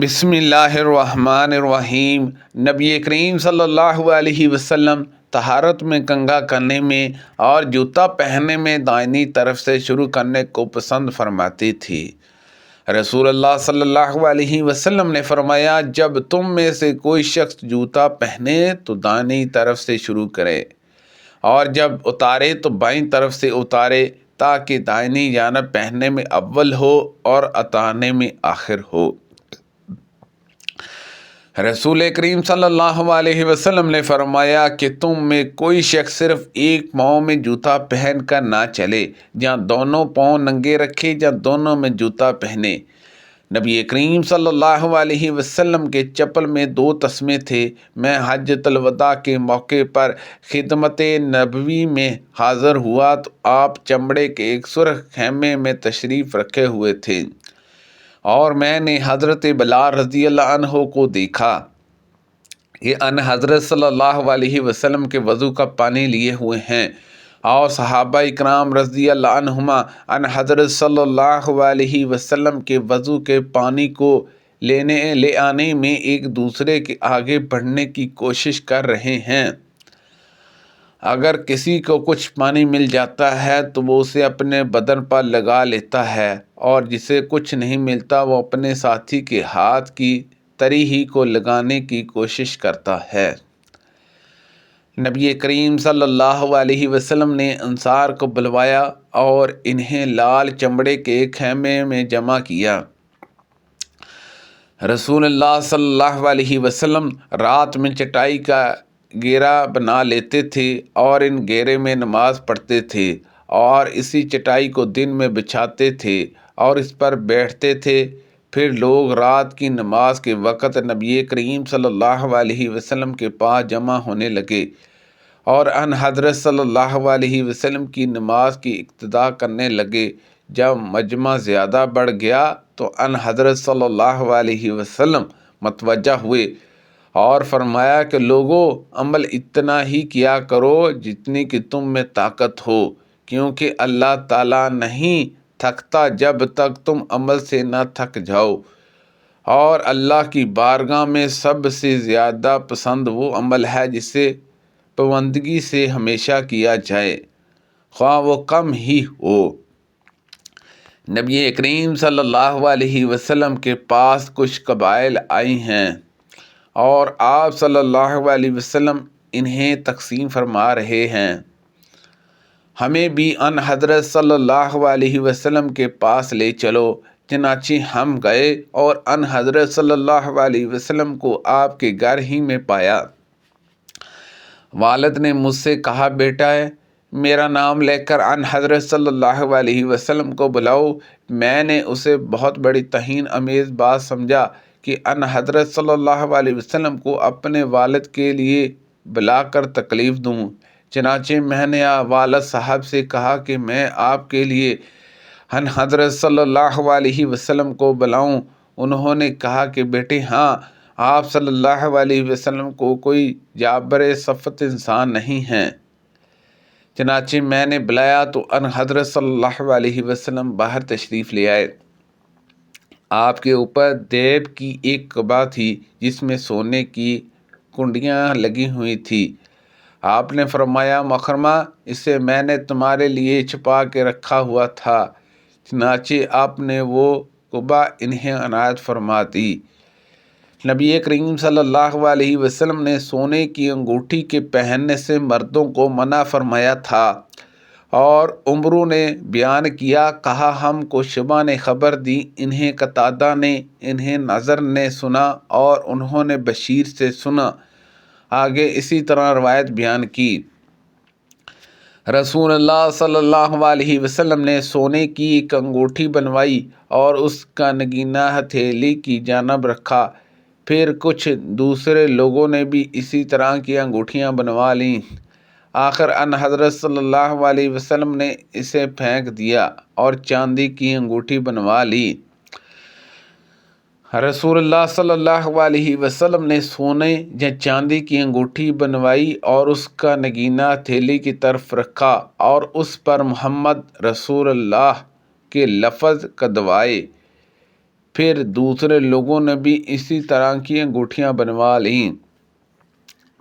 بسم اللہ الرحمن الرحیم۔ نبی کریم صلی اللہ علیہ وسلم طہارت میں کنگھا کرنے میں اور جوتا پہننے میں دائنی طرف سے شروع کرنے کو پسند فرماتی تھی۔ رسول اللہ صلی اللہ علیہ وسلم نے فرمایا، جب تم میں سے کوئی شخص جوتا پہنے تو دائنی طرف سے شروع کرے، اور جب اتارے تو بائیں طرف سے اتارے، تاکہ دائنی جانب پہننے میں اول ہو اور اتارنے میں آخر ہو۔ رسول کریم صلی اللہ علیہ وسلم نے فرمایا کہ تم میں کوئی شخص صرف ایک پاؤں میں جوتا پہن کر نہ چلے، جہاں دونوں پاؤں ننگے رکھے، جہاں دونوں میں جوتا پہنے۔ نبی کریم صلی اللہ علیہ وسلم کے چپل میں 2 تسمے تھے۔ میں حجۃ الوداع کے موقع پر خدمت نبوی میں حاضر ہوا تو آپ چمڑے کے ایک سرخ خیمے میں تشریف رکھے ہوئے تھے، اور میں نے حضرت بلال رضی اللہ عنہ کو دیکھا کہ ان حضرت صلی اللہ علیہ وسلم کے وضو کا پانی لیے ہوئے ہیں، اور صحابہ اکرام رضی اللہ عنہما ان حضرت صلی اللہ علیہ وسلم کے وضو کے پانی کو لے آنے میں ایک دوسرے کے آگے بڑھنے کی کوشش کر رہے ہیں۔ اگر کسی کو کچھ پانی مل جاتا ہے تو وہ اسے اپنے بدن پر لگا لیتا ہے، اور جسے کچھ نہیں ملتا وہ اپنے ساتھی کے ہاتھ کی تری ہی کو لگانے کی کوشش کرتا ہے۔ نبی کریم صلی اللہ علیہ وسلم نے انصار کو بلوایا اور انہیں لال چمڑے کے ایک خیمے میں جمع کیا۔ رسول اللہ صلی اللہ علیہ وسلم رات میں چٹائی کا گھیرا بنا لیتے تھے اور ان گھیرے میں نماز پڑھتے تھے، اور اسی چٹائی کو دن میں بچھاتے تھے اور اس پر بیٹھتے تھے۔ پھر لوگ رات کی نماز کے وقت نبی کریم صلی اللہ علیہ وسلم کے پاس جمع ہونے لگے اور ان حضرت صلی اللہ علیہ وسلم کی نماز کی اقتدا کرنے لگے۔ جب مجمع زیادہ بڑھ گیا تو ان حضرت صلی اللہ علیہ وسلم متوجہ ہوئے اور فرمایا کہ لوگوں، عمل اتنا ہی کیا کرو جتنی کہ تم میں طاقت ہو، کیونکہ اللہ تعالیٰ نہیں تھکتا جب تک تم عمل سے نہ تھک جاؤ، اور اللہ کی بارگاہ میں سب سے زیادہ پسند وہ عمل ہے جسے پابندگی سے ہمیشہ کیا جائے، خواہ وہ کم ہی ہو۔ نبی کریم صلی اللہ علیہ وسلم کے پاس کچھ قبائل آئی ہیں، اور آپ صلی اللہ علیہ وسلم انہیں تقسیم فرما رہے ہیں۔ ہمیں بھی ان حضرت صلی اللہ علیہ وسلم کے پاس لے چلو۔ چنانچہ ہم گئے اور ان حضرت صلی اللہ علیہ وسلم کو آپ کے گھر ہی میں پایا۔ والد نے مجھ سے کہا، بیٹا میرا نام لے کر ان حضرت صلی اللہ علیہ وسلم کو بلاؤ۔ میں نے اسے بہت بڑی توہین آمیز بات سمجھا کہ ان حضرت صلی اللہ علیہ وسلم کو اپنے والد کے لیے بلا کر تکلیف دوں۔ چنانچہ میں نے والد صاحب سے کہا کہ میں آپ کے لیے ان حضرت صلی اللہ علیہ وسلم کو بلاؤں۔ انہوں نے کہا کہ بیٹے ہاں، آپ صلی اللہ علیہ وسلم کو کوئی جابر صفت انسان نہیں ہیں۔ چنانچہ میں نے بلایا تو ان حضرت صلی اللہ علیہ وسلم باہر تشریف لے آئے۔ آپ کے اوپر دیب کی ایک قبا تھی جس میں سونے کی کنڈیاں لگی ہوئی تھی۔ آپ نے فرمایا، مکرمہ، اسے میں نے تمہارے لیے چھپا کے رکھا ہوا تھا۔ چنانچہ آپ نے وہ قبا انہیں عنایت فرما دی۔ نبی کریم صلی اللہ علیہ وسلم نے سونے کی انگوٹھی کے پہننے سے مردوں کو منع فرمایا تھا، اور عمرو نے بیان کیا، کہا ہم کو شعبہ نے خبر دی، انہیں قتادہ نے، انہیں نضر نے سنا، اور انہوں نے بشیر سے سنا۔ آگے اسی طرح روایت بیان کی۔ رسول اللہ صلی اللہ علیہ وسلم نے سونے کی ایک انگوٹھی بنوائی اور اس کا نگینہ ہتھیلی کی جانب رکھا۔ پھر کچھ دوسرے لوگوں نے بھی اسی طرح کی انگوٹھیاں بنوا لیں۔ آخر ان حضرت صلی اللہ علیہ وسلم نے اسے پھینک دیا اور چاندی کی انگوٹھی بنوا لی۔ رسول اللہ صلی اللہ علیہ وسلم نے سونے یا چاندی کی انگوٹھی بنوائی اور اس کا نگینہ ہتھیلی کی طرف رکھا، اور اس پر محمد رسول اللہ کے لفظ کدوائے۔ پھر دوسرے لوگوں نے بھی اسی طرح کی انگوٹھیاں بنوا لیں۔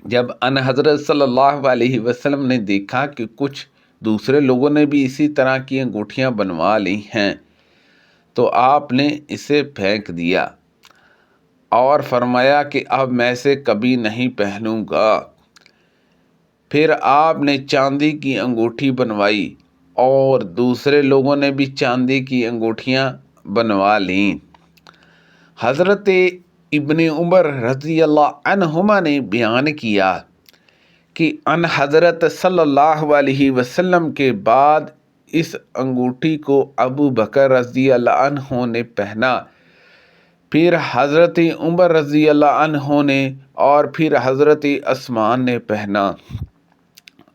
جب ان حضرت صلی اللہ علیہ وسلم نے دیکھا کہ کچھ دوسرے لوگوں نے بھی اسی طرح کی انگوٹھیاں بنوا لی ہیں تو آپ نے اسے پھینک دیا اور فرمایا کہ اب میں اسے کبھی نہیں پہنوں گا۔ پھر آپ نے چاندی کی انگوٹھی بنوائی اور دوسرے لوگوں نے بھی چاندی کی انگوٹھیاں بنوا لیں۔ حضرت ابن عمر رضی اللہ عنہما نے بیان کیا کہ ان حضرت صلی اللہ علیہ وسلم کے بعد اس انگوٹھی کو ابو بکر رضی اللہ عنہ نے پہنا، پھر حضرت عمر رضی اللہ عنہ نے اور پھر حضرت عثمان نے پہنا۔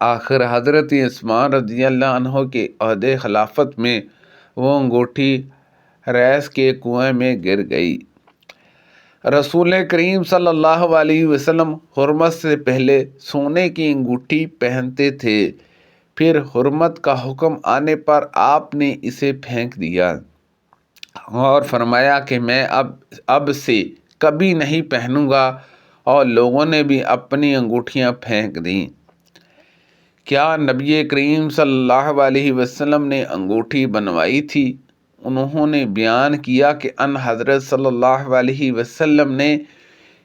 آخر حضرت عثمان رضی اللہ عنہ کے عہد خلافت میں وہ انگوٹھی ریس کے کنویں میں گر گئی۔ رسول کریم صلی اللہ علیہ وسلم حرمت سے پہلے سونے کی انگوٹھی پہنتے تھے، پھر حرمت کا حکم آنے پر آپ نے اسے پھینک دیا اور فرمایا کہ میں اب سے کبھی نہیں پہنوں گا، اور لوگوں نے بھی اپنی انگوٹھیاں پھینک دیں۔ کیا نبی کریم صلی اللہ علیہ وسلم نے انگوٹھی بنوائی تھی؟ انہوں نے بیان کیا کہ ان حضرت صلی اللہ علیہ وسلم نے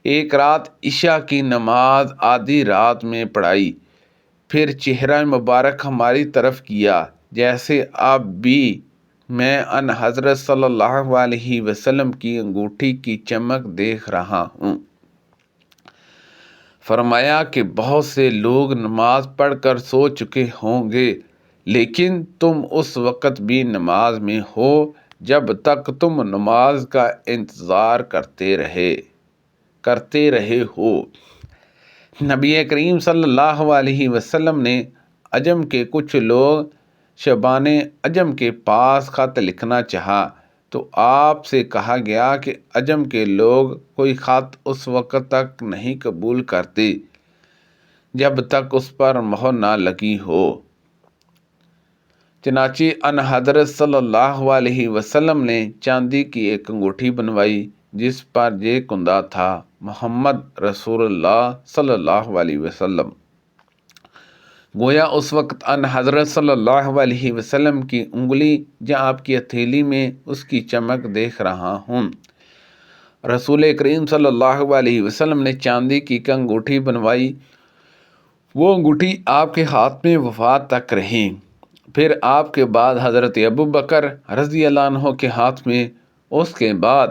ایک رات عشاء کی نماز آدھی رات میں پڑھائی، پھر چہرہ مبارک ہماری طرف کیا جیسے اب بھی میں ان حضرت صلی اللہ علیہ وسلم کی انگوٹھی کی چمک دیکھ رہا ہوں۔ فرمایا کہ بہت سے لوگ نماز پڑھ کر سو چکے ہوں گے، لیکن تم اس وقت بھی نماز میں ہو جب تک تم نماز کا انتظار کرتے رہے ہو۔ نبی کریم صلی اللہ علیہ وسلم نے عجم کے کچھ لوگ شبان عجم کے پاس خط لکھنا چاہا تو آپ سے کہا گیا کہ عجم کے لوگ کوئی خط اس وقت تک نہیں قبول کرتے جب تک اس پر مہر نہ لگی ہو۔ چنانچہ ان حضرت صلی اللہ علیہ وسلم نے چاندی کی ایک انگوٹھی بنوائی جس پر یہ کندہ تھا، محمد رسول اللہ صلی اللہ علیہ وسلم۔ گویا اس وقت ان حضرت صلی اللہ علیہ وسلم کی انگلی یا آپ کی ہتھیلی میں اس کی چمک دیکھ رہا ہوں۔ رسول کریم صلی اللہ علیہ وسلم نے چاندی کی انگوٹھی بنوائی، وہ انگوٹھی آپ کے ہاتھ میں وفات تک رہی۔ پھر آپ کے بعد حضرت ابو بکر رضی اللہ عنہ کے ہاتھ میں، اس کے بعد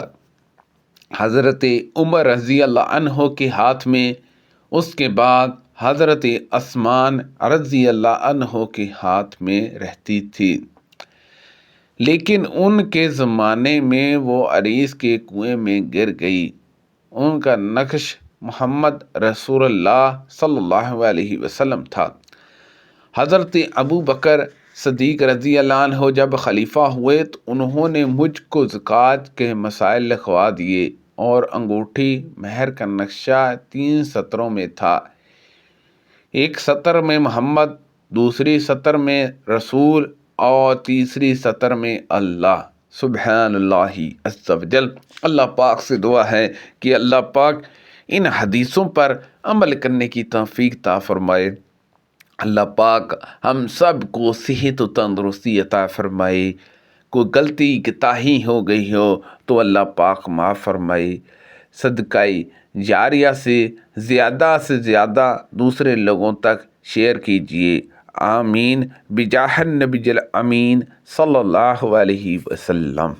حضرت عمر رضی اللہ عنہ کے ہاتھ میں، اس کے بعد حضرت عثمان رضی اللہ عنہ کے ہاتھ میں رہتی تھی۔ لیکن ان کے زمانے میں وہ عریس کے کنویں میں گر گئی۔ ان کا نقش محمد رسول اللہ صلی اللہ علیہ وسلم تھا۔ حضرت ابو بکر صدیق رضی اللہ عنہ جب خلیفہ ہوئے تو انہوں نے مجھ کو زکوٰۃ کے مسائل لکھوا دیے، اور انگوٹھی مہر کا نقشہ 3 سطروں میں تھا، ایک سطر میں محمد، دوسری سطر میں رسول اور تیسری سطر میں اللہ۔ سبحان اللہ عز و جل۔ اللہ پاک سے دعا ہے کہ اللہ پاک ان حدیثوں پر عمل کرنے کی توفیق عطا فرمائے۔ اللہ پاک ہم سب کو صحت و تندرستی عطا فرمائے۔ کوئی غلطی کوتاہی ہو گئی ہو تو اللہ پاک معاف فرمائے۔ صدقہ جاریہ سے زیادہ دوسرے لوگوں تک شیئر کیجئے۔ آمین بجاہ النبی الامین صلی اللہ علیہ وسلم۔